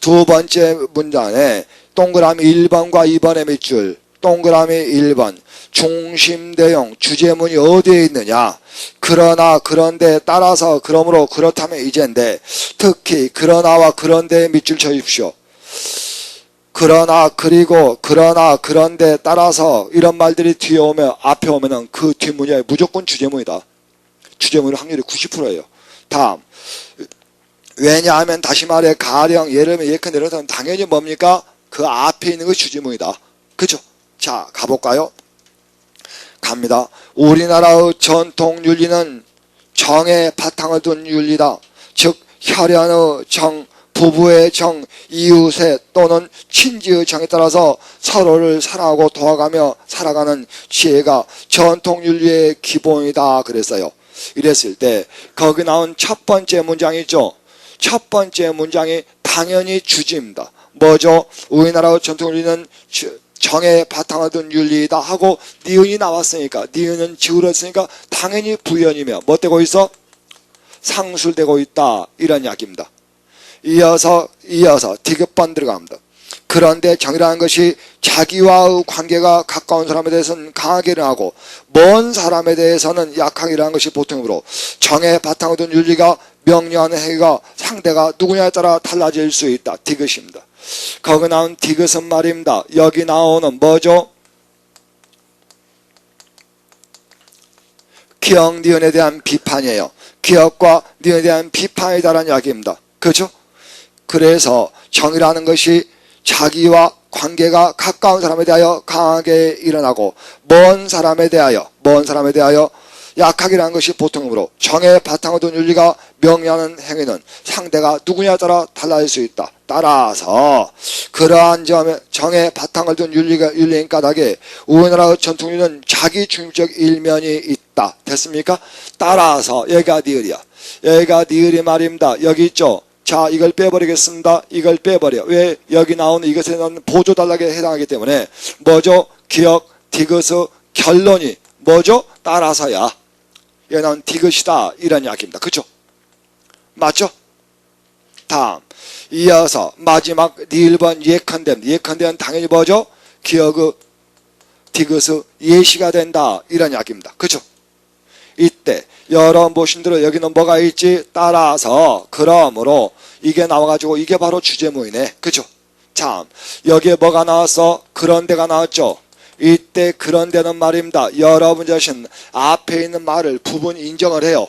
두 번째 문장에 동그라미 1번과 2번의 밑줄 동그라미 1번 중심 대용 주제문이 어디에 있느냐. 그러나 그런데 따라서 그러므로 그렇다면 이젠데 특히 그러나와 그런데에 밑줄 쳐주십시오. 그러나 그리고 그러나 그런데 따라서 이런 말들이 뒤에 오면 앞에 오면은 그 뒷문장이 무조건 주제문이다. 주제문의 확률이 90%예요. 다음. 왜냐하면 다시 말해 가령 예를 들면 예컨대로는 당연히 뭡니까? 그 앞에 있는 것이 주제문이다. 그죠? 자, 가볼까요? 갑니다. 우리나라의 전통 윤리는 정의 바탕을 둔 윤리다. 즉 혈연의 정, 부부의 정, 이웃의 또는 친지의 정에 따라서 서로를 사랑하고 도와가며 살아가는 지혜가 전통 윤리의 기본이다 그랬어요. 이랬을 때 거기 나온 첫 번째 문장이 있죠. 첫 번째 문장이 당연히 주지입니다. 뭐죠? 우리나라의 전통 윤리는 정의 바탕을 둔 윤리이다 하고 니은이 나왔으니까 니은은 지우렸으니까 당연히 부연이며 뭐 되고 있어? 상술되고 있다 이런 이야기입니다. 이어서 디귿번 들어갑니다. 그런데 정이라는 것이 자기와의 관계가 가까운 사람에 대해서는 강하게 일어나고 먼 사람에 대해서는 약하게 일어나는 것이 보통이므로 정의 바탕을 둔 윤리가 명령하는 행위가 상대가 누구냐에 따라 달라질 수 있다. 디귿입니다. 거기 나온 디귿은 말입니다. 여기 나오는 뭐죠? 기역, 니은에 대한 비판이에요. 기역과 니은에 대한 비판이다라는 이야기입니다. 그렇죠? 그래서 정이라는 것이 자기와 관계가 가까운 사람에 대하여 강하게 일어나고 먼 사람에 대하여 약하게 일어나는 것이 보통이므로 정의 바탕을 둔 윤리가 명령하는 행위는 상대가 누구냐에 따라 달라질 수 있다. 따라서 그러한 점에 정의 바탕을 둔 윤리인 까닭에 우리나라 전통윤리는 자기 중립적 일면이 있다. 됐습니까? 따라서 여기가 니을이야. 여기가 니을이 말입니다. 여기 있죠. 자, 이걸 빼버리겠습니다. 이걸 빼버려. 왜? 여기 나오는 이것에 나오는 보조단락에 해당하기 때문에 뭐죠? 기역, 디귿의 결론이 뭐죠? 따라서야. 여기 나온 디귿이다. 이런 이야기입니다. 그죠? 맞죠? 다음. 이어서 마지막 니을번 예컨대입니다. 예컨대는 당연히 뭐죠? 기역의 디귿의 예시가 된다. 이런 이야기입니다. 그죠? 이때 여러분 보신 대로 여기는 뭐가 있지? 따라서 그러므로 이게 나와가지고 이게 바로 주제문이네. 그죠? 참 여기에 뭐가 나왔어? 그런데가 나왔죠. 이때 그런데는 말입니다. 여러분 자신 앞에 있는 말을 부분 인정을 해요.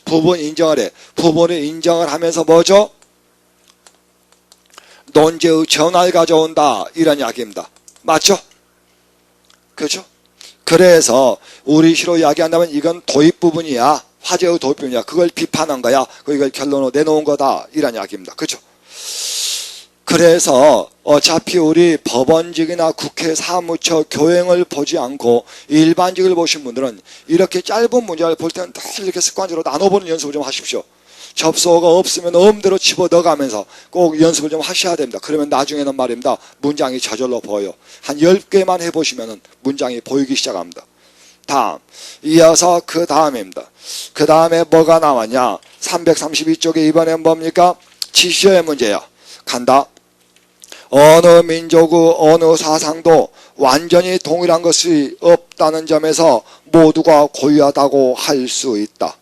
부분 인정을 해. 부분을 인정을 하면서 뭐죠? 논제의 전환을 가져온다. 이런 이야기입니다. 맞죠? 그죠? 그래서 우리 시로 이야기한다면 이건 도입 부분이야. 화제의 도입 부분이야. 그걸 비판한 거야. 이걸 결론으로 내놓은 거다. 이런 이야기입니다. 그죠? 그래서 어차피 우리 법원직이나 국회 사무처 교행을 보지 않고 일반직을 보신 분들은 이렇게 짧은 문제를 볼 때는 다 이렇게 습관적으로 나눠보는 연습을 좀 하십시오. 접수어가 없으면 음대로 집어넣어가면서 꼭 연습을 좀 하셔야 됩니다. 그러면 나중에는 말입니다. 문장이 저절로 보여요. 한 10개만 해보시면 문장이 보이기 시작합니다. 다음. 이어서 그 다음입니다. 그 다음에 뭐가 나왔냐. 332쪽에 이번엔 뭡니까? 지시어의 문제야. 간다. 어느 민족의 어느 사상도 완전히 동일한 것이 없다는 점에서 모두가 고유하다고 할 수 있다.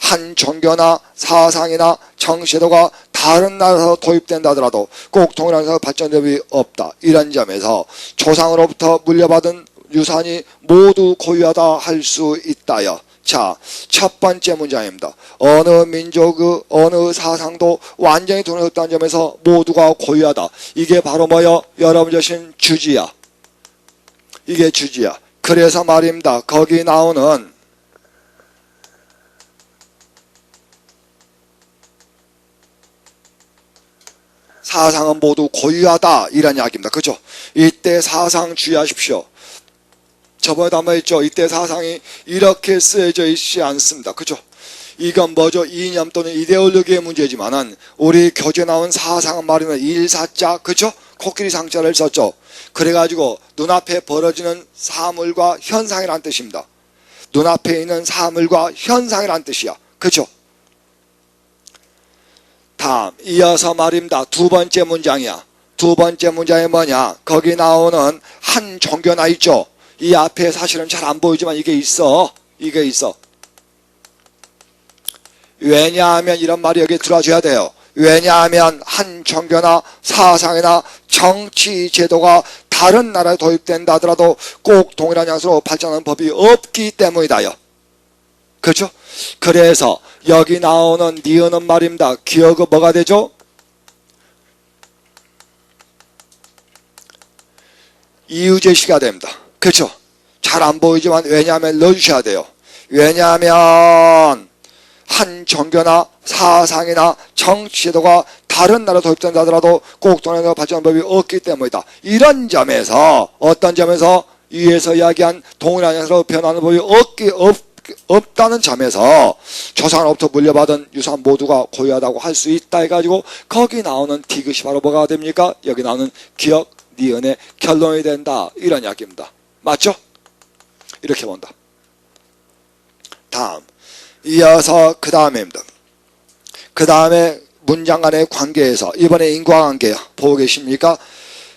한 종교나 사상이나 정시도가 다른 나라에서 도입된다 하더라도 꼭 동일한 발전점이 없다. 이런 점에서 조상으로부터 물려받은 유산이 모두 고유하다 할 수 있다요. 자, 첫 번째 문장입니다. 어느 민족의 어느 사상도 완전히 동일하다는 점에서 모두가 고유하다. 이게 바로 뭐요? 여러분 자신 주지야. 이게 주지야. 그래서 말입니다. 거기 나오는 사상은 모두 고유하다. 이런 이야기입니다. 그죠? 이때 사상 주의하십시오. 저번에도 한번 했죠. 이때 사상이 이렇게 쓰여져 있지 않습니다. 그죠? 이건 뭐죠? 이념 또는 이데올로기의 문제지만은 우리 교재 나온 사상은 말이면 일사자, 그죠? 코끼리 상자를 썼죠. 그래가지고 눈앞에 벌어지는 사물과 현상이란 뜻입니다. 눈앞에 있는 사물과 현상이란 뜻이야. 그죠? 다음 이어서 말입니다. 두 번째 문장이야. 두 번째 문장이 뭐냐? 거기 나오는 한 종교나 있죠. 이 앞에 사실은 잘 안 보이지만 이게 있어. 왜냐하면 이런 말이 여기 들어줘야 돼요. 왜냐하면 한 종교나 사상이나 정치 제도가 다른 나라에 도입된다 하더라도 꼭 동일한 양식으로 발전하는 법이 없기 때문이다요. 그렇죠? 그래서 여기 나오는 니은은 말입니다. 기억은 뭐가 되죠? 이유제시가 됩니다. 그렇죠? 잘 안 보이지만 왜냐하면 넣어주셔야 돼요. 왜냐하면 한 종교나 사상이나 정치제도가 다른 나라 도입된다 하더라도 꼭 동일한 발전하는 법이 없기 때문이다. 이런 점에서 어떤 점에서 위에서 이야기한 동일한 양식으로 변하는 법이 없다는 점에서 조상으로부터 물려받은 유산 모두가 고유하다고 할 수 있다 해가지고 거기 나오는 디귿이 바로 뭐가 됩니까? 여기 나오는 기억, 니은의 결론이 된다. 이런 이야기입니다. 맞죠? 이렇게 본다. 다음 이어서 그 다음입니다. 그 다음에 문장 간의 관계에서 이번에 인과관계 보고 계십니까?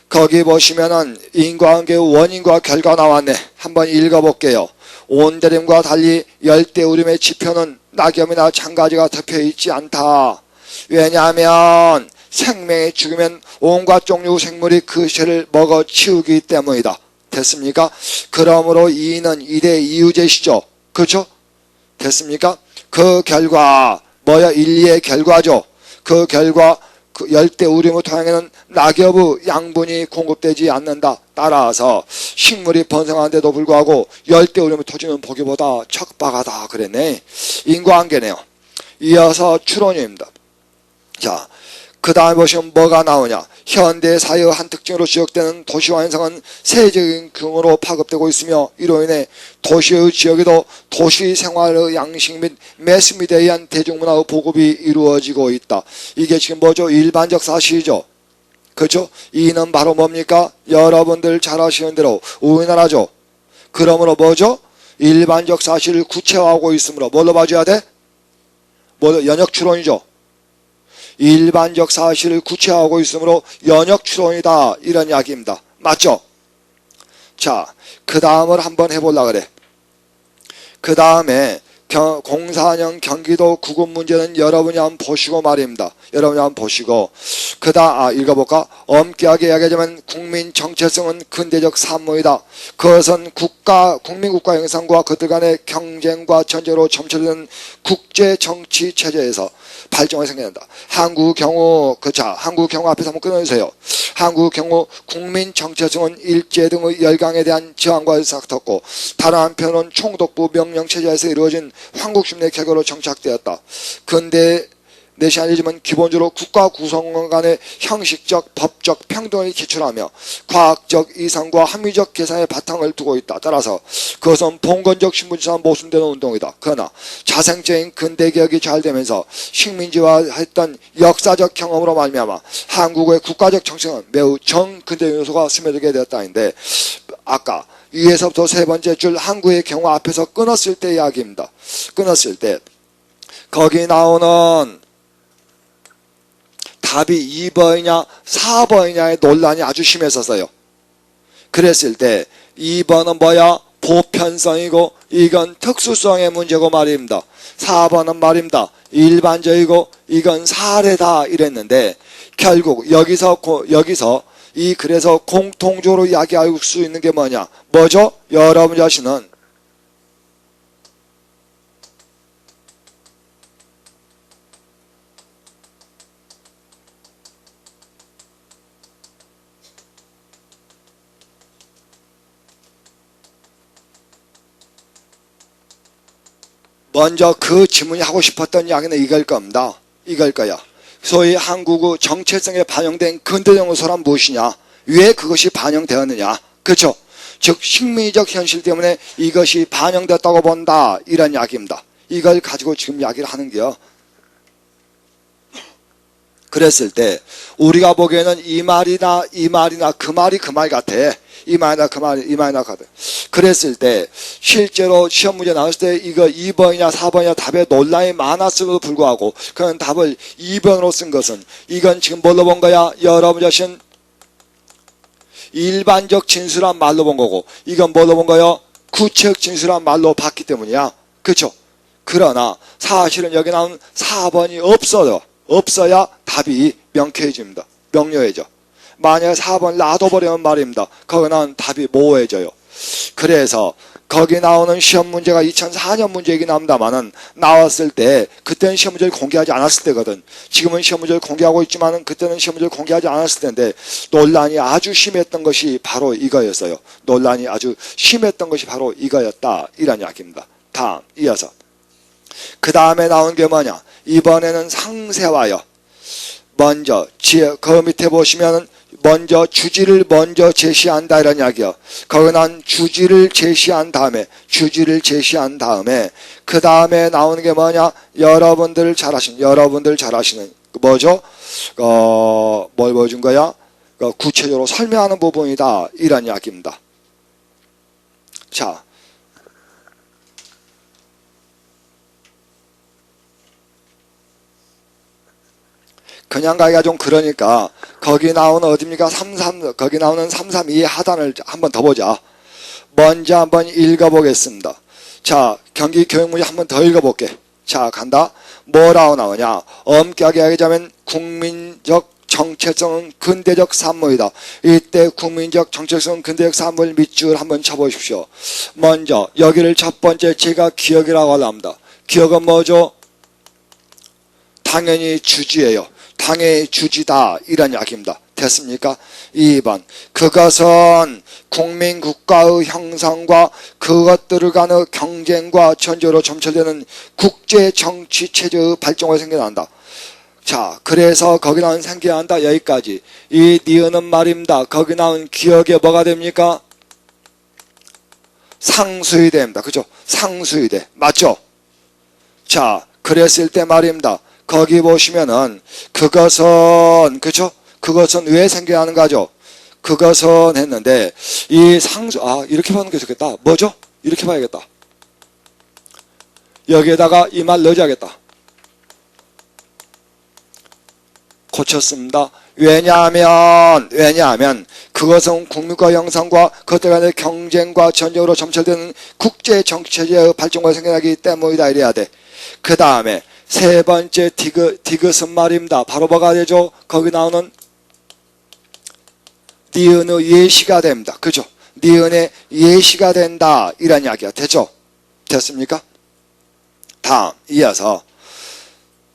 거기 보시면은 인과관계의 원인과 결과 나왔네. 한번 읽어볼게요. 온대림과 달리 열대우림의 지표는 낙엽이나 장가지가 덮여 있지 않다. 왜냐하면 생명이 죽으면 온갖 종류 생물이 그 실을 먹어 치우기 때문이다. 됐습니까? 그러므로 이는 이대 이유제시죠. 그렇죠? 됐습니까? 그 결과 뭐야? 인리의 결과죠. 그 결과 그 열대우림의 토양에는 낙엽의 양분이 공급되지 않는다. 따라서 식물이 번성하는데도 불구하고 열대우림의 토지는 보기보다 척박하다 그랬네. 인과관계네요. 이어서 추론입니다. 자, 그 다음에 보시면 뭐가 나오냐. 현대 사회의 한 특징으로 지적되는 도시 완성은 세계적인 규모로 파급되고 있으며 이로 인해 도시의 지역에도 도시 생활의 양식 및 매스미디어에 의한 대중문화의 보급이 이루어지고 있다. 이게 지금 뭐죠? 일반적 사실이죠. 그렇죠? 이는 바로 뭡니까? 여러분들 잘 아시는 대로 우리나라죠. 그러므로 뭐죠? 일반적 사실을 구체화하고 있으므로 뭘로 봐줘야 돼? 뭐 연역추론이죠. 일반적 사실을 구체화하고 있으므로 연역추론이다. 이런 이야기입니다. 맞죠? 자, 그 다음을 한번 해보려고 그래. 그 다음에 04년 경기도 구급 문제는 여러분이 한번 보시고 말입니다. 여러분이 한번 보시고 그 다음 읽어볼까? 엄격하게 이야기하자면 국민 정체성은 근대적 산모이다. 그것은 국민국가 형성과 그들 간의 경쟁과 전쟁으로 점철되는 국제 정치 체제에서 발전이 생겨난다. 한국 경우 한국 경우 앞에서 한번 끊어주세요. 한국 경우 국민 정체성은 일제 등의 열강에 대한 저항과 싹텄고 다른 한편은 총독부 명령체제에서 이루어진 황국심리의 결과로 정착되었다. 근대 내시아니즘은 기본적으로 국가 구성원 간의 형식적, 법적 평등을 기출하며 과학적 이상과 합리적 계산의 바탕을 두고 있다. 따라서 그것은 봉건적 신분지상 모순되는 운동이다. 그러나 자생적인 근대개혁이 잘 되면서 식민지화했던 역사적 경험으로 말미암아 한국의 국가적 정책은 매우 정근대 요소가 스며들게 되었다는데 아까 위에서부터 세 번째 줄 한국의 경우 앞에서 끊었을 때 이야기입니다. 끊었을 때 거기 나오는 답이 2번이냐 4번이냐의 논란이 아주 심했었어요. 그랬을 때 2번은 뭐야? 보편성이고 이건 특수성의 문제고 말입니다. 4번은 말입니다. 일반적이고 이건 사례다 이랬는데 결국 여기서 그래서 공통적으로 이야기할 수 있는 게 뭐냐? 뭐죠? 여러분 자신은 먼저 그 질문이 하고 싶었던 이야기는 이걸 겁니다. 이걸 거야. 소위 한국의 정체성에 반영된 근대적 요소란 무엇이냐? 왜 그것이 반영되었느냐? 그렇죠? 즉 식민지적 현실 때문에 이것이 반영됐다고 본다. 이런 이야기입니다. 이걸 가지고 지금 이야기를 하는 게요. 그랬을 때 우리가 보기에는 이 말이나 그 말이 그 말 같아. 이 말이나 그 말이 이 말이나 같아. 그랬을 때 실제로 시험 문제 나왔을 때 이거 2번이냐 4번이냐 답에 논란이 많았음에도 불구하고 그런 답을 2번으로 쓴 것은 이건 지금 뭘로 본 거야? 여러분 자신 일반적 진술한 말로 본 거고 이건 뭘로 본 거요? 구체적 진술한 말로 봤기 때문이야. 그렇죠? 그러나 사실은 여기 나온 4번이 없어요. 없어야 답이 명쾌해집니다. 명료해져. 만약에 4번 놔둬버리면 말입니다. 거기는 답이 모호해져요. 그래서 거기 나오는 시험 문제가 2004년 문제이긴 합니다만은 나왔을 때 그때는 시험 문제를 공개하지 않았을 때거든. 지금은 시험 문제를 공개하고 있지만은 그때는 시험 문제를 공개하지 않았을 때인데 논란이 아주 심했던 것이 바로 이거였어요. 논란이 아주 심했던 것이 바로 이거였다. 이런 이야기입니다. 다음 이어서 그 다음에 나온 게 뭐냐? 이번에는 상세와요. 먼저 그 밑에 보시면은 먼저 주지를 먼저 제시한다 이런 이야기요. 거기는 주지를 제시한 다음에 그 다음에 나오는 게 뭐냐? 여러분들 잘 아시는 뭐죠? 뭘 보여준 거야? 구체적으로 설명하는 부분이다 이런 이야기입니다. 자. 그냥 가기가 좀 그러니까 거기 나오는 어딥니까? 거기 나오는 332의 하단을 한번 더 보자. 먼저 한번 읽어보겠습니다. 자, 경기 교육문제 한번 더 읽어볼게. 자, 간다. 뭐라고 나오냐? 엄격하게 하자면 국민적 정체성은 근대적 산물이다. 이때 국민적 정체성은 근대적 산물 밑줄 한번 쳐보십시오. 먼저 여기를 첫 번째 제가 기억이라고 합니다. 기억은 뭐죠? 당연히 주지예요. 당의 주지다 이런 이야기입니다. 됐습니까? 2번 그것은 국민국가의 형성과 그것들을 간의 경쟁과 전제로 점철되는 국제정치체제의 발전으로 생겨난다. 자, 그래서 거기 나온 생겨난다 여기까지. 이 니은은 말입니다. 거기 나온 기억에 뭐가 됩니까? 상수의대입니다. 그죠? 상수의대 맞죠? 자, 그랬을 때 말입니다. 거기 보시면은 그것은 그죠? 그것은 왜 생겨나는 거죠? 그것은 했는데 이 상수 이렇게 보는 게 좋겠다. 뭐죠? 이렇게 봐야겠다. 여기에다가 이 말 넣어줘야겠다. 고쳤습니다. 왜냐하면 그것은 국민과 형성과 그것들 간의 경쟁과 전쟁으로 점철되는 국제 정치체제의 발전과 생겨나기 때문이다 이래야 돼. 그 다음에 세 번째 디귿은 말입니다. 바로 뭐가 되죠? 거기 나오는 니은의 예시가 됩니다. 그죠? 니은의 예시가 된다. 이런 이야기가 되죠? 됐습니까? 다음 이어서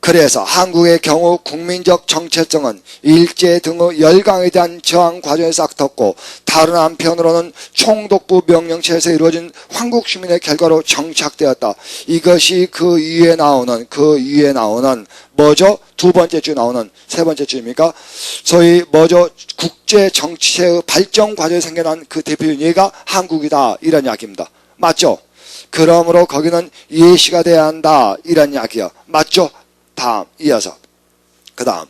그래서 한국의 경우 국민적 정체성은 일제 등의 열강에 대한 저항 과정에 싹텄고 다른 한편으로는 총독부 명령체에서 이루어진 황국 시민의 결과로 정착되었다. 이것이 그 위에 나오는 뭐죠? 두 번째 주 나오는 세 번째 주입니까? 소위 뭐죠? 국제 정치체의 발전 과정에 생겨난 그 대표인 얘가 한국이다. 이런 이야기입니다. 맞죠? 그러므로 거기는 예시가 돼야 한다. 이런 이야기요. 맞죠? 다음 이어서 그 다음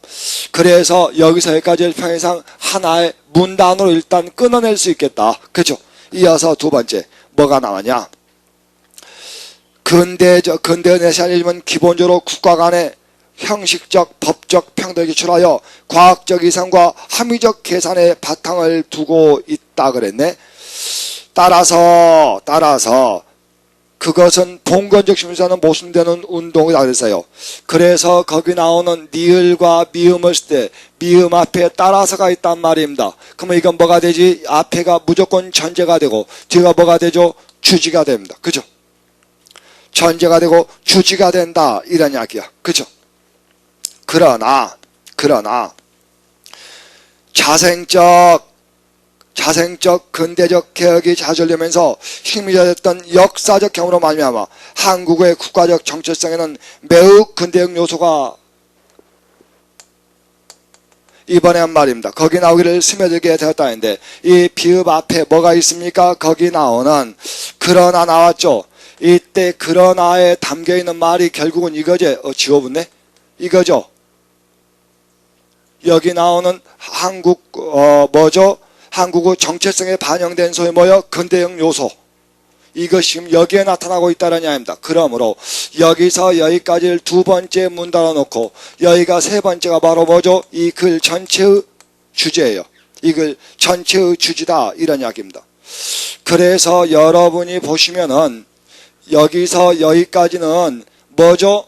그래서 여기서 여기까지를 평행상 하나의 문단으로 일단 끊어낼 수 있겠다. 그죠? 이어서 두 번째 뭐가 나왔냐? 근대의 내시아니즘은 기본적으로 국가 간의 형식적 법적 평등을 기출하여 과학적 이상과 합리적 계산의 바탕을 두고 있다 그랬네. 따라서 그것은 봉건적 심리사는 모순되는 운동이다 그랬어요. 그래서 거기 나오는 니을과 미음을 쓸 때 미음 앞에 따라서가 있단 말입니다. 그러면 이건 뭐가 되지? 앞에가 무조건 전제가 되고 뒤가 뭐가 되죠? 주지가 됩니다. 그죠? 전제가 되고 주지가 된다 이런 이야기야. 그죠? 그러나 자생적 근대적 개혁이 자절되면서 힘이되었던 역사적 경우로 말미암아 한국의 국가적 정체성에는 매우 근대적 요소가 이번엔 말입니다. 거기 나오기를 스며들게 되었다는데 이 비읍 앞에 뭐가 있습니까? 거기 나오는 그러나 나왔죠. 이때 그러나에 담겨있는 말이 결국은 이거지. 지워붙네? 이거죠. 여기 나오는 한국 뭐죠? 한국의 정체성에 반영된 소위 뭐요? 근대형 요소. 이것이 지금 여기에 나타나고 있다는 이야기입니다. 그러므로 여기서 여기까지를 두 번째 문 달아놓고 여기가 세 번째가 바로 뭐죠? 이 글 전체의 주제예요. 이 글 전체의 주지다 이런 이야기입니다. 그래서 여러분이 보시면은 여기서 여기까지는 뭐죠?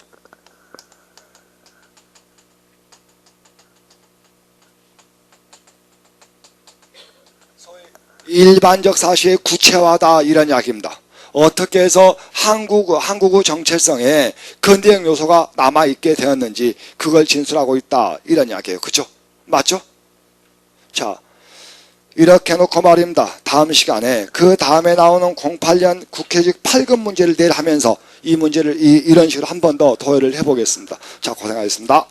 일반적 사실의 구체화다 이런 이야기입니다. 어떻게 해서 한국의 정체성에 근대적 요소가 남아있게 되었는지 그걸 진술하고 있다 이런 이야기예요. 그죠? 맞죠? 자, 이렇게 해놓고 말입니다. 다음 시간에 그 다음에 나오는 08년 국회직 8급 문제를 내일 하면서 이 문제를 이런 식으로 한 번 더 도혈을 해보겠습니다. 자, 고생하셨습니다.